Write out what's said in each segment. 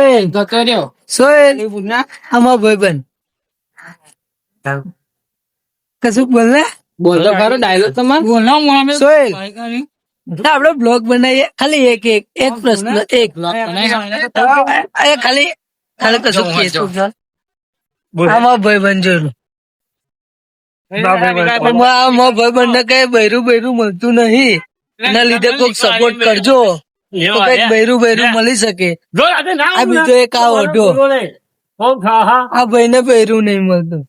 સોહેલ સોહેલ આમાં ભાઈબંધ કશું બોલ ને બોલતો ખરો ડાયલોગ તમારે સોહેલ આપડે બ્લોગ બનાવીએ ખાલી એક પ્રશ્ન એક ખાલી ખાલી કશું કહેતું ચાલ આમાં ભાઈબંધ જોયું આમાં ભાઈબંધ ને કઈ બૈરું મળતું નહીં એના લીધે કોઈક સપોર્ટ કરજો તો કઈક બૈરું મળી શકે આ બીજો એક આ ઓઢો આ ભાઈ ને બૈરું નહીં મળતું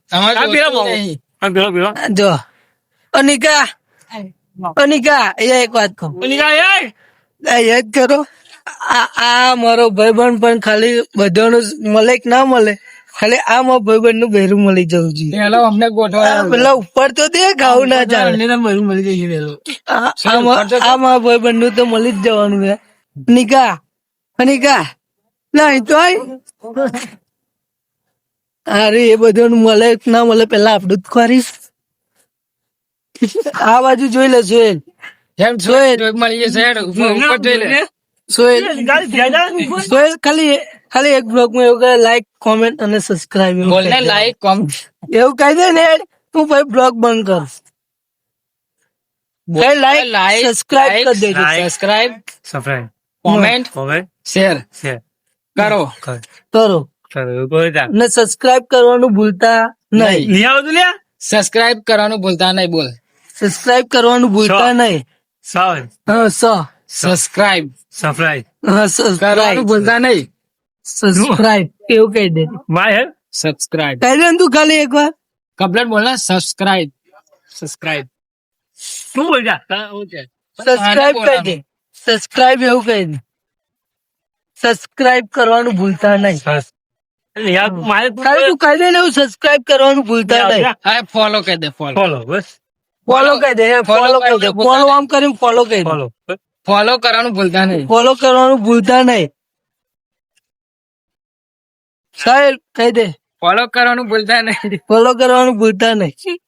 જો અનિકા એ એક વાત કહું યાદ કરો આ મારો ભાઈબંધ પણ ખાલી બધાનું મળે કે ના મળે ખાલી આ મારા ભાઈબંધ નું બહેરું મળી જવું જોઈએ અમને ગોઠવા પેલા ઉપર તો દે ઘાવ ના ચાલે બહેરું મળી જશે આ મારા ભાઈબંધ નું તો મળી જ જવાનું છે અનિકા નહીં તો અરે એ બધું મળે કે ના મળે પેલા આપડું જ ખરીશ આ બાજુ જોઈ લે સોહેલ સોહેલ મળી જશે ઉપર જોઈ લે સોહેલ ખાલી એક બ્લોગ માં એવું કહે લાઈક કોમેન્ટ અને સબસ્ક્રાઇબ બોલ ને લાઈક કોમેન્ટ એવું કહી દે ને તું ભાઈ બ્લોગ બંધ કર લાઈક સબસ્ક્રાઇબ કરી દેજો સબસ્ક્રાઇબ કોમેન્ટ શેર કરો ને સબસ્ક્રાઇબ કરવાનું ભૂલતા નહીં સબસ્ક્રાઇબ કરવાનું ભૂલતા નહીં બોલ સબસ્ક્રાઇબ કરવાનું ભૂલતા નહીં સબસ્ક્રાઇબ કરવાનું ભૂલતા નહીં સબસ્ક્રાઇબ એવું કહી દે સબસ્ક્રાઇબ કહી દે તું ખાલી એક વાર કમ્પ્લેટ બોલ ના સબસ્ક્રાઇબ શું બોલ સબસ્ક્રાઇબ કહી દે સબસ્ક્રાઇબ એવું કહી દે સબસ્ક્રાઇબ કરવાનું ભૂલતા નહીં ખાલી તું કહી દે ને એવું સબસ્ક્રાઇબ કરવાનું ભૂલતા નહીં ફોલો કહી દે ફોલો ફોલો કહી દે ફોલો કહી દે ફોલો આમ કરીને ફોલો કહી દે ફોલો કરવાનું ભૂલતા નહીં ફોલો કરવાનું ભૂલતા નહીં સાહેબ કહી દે ફોલો કરવાનું ભૂલતા નહીં ફોલો કરવાનું ભૂલતા નહીં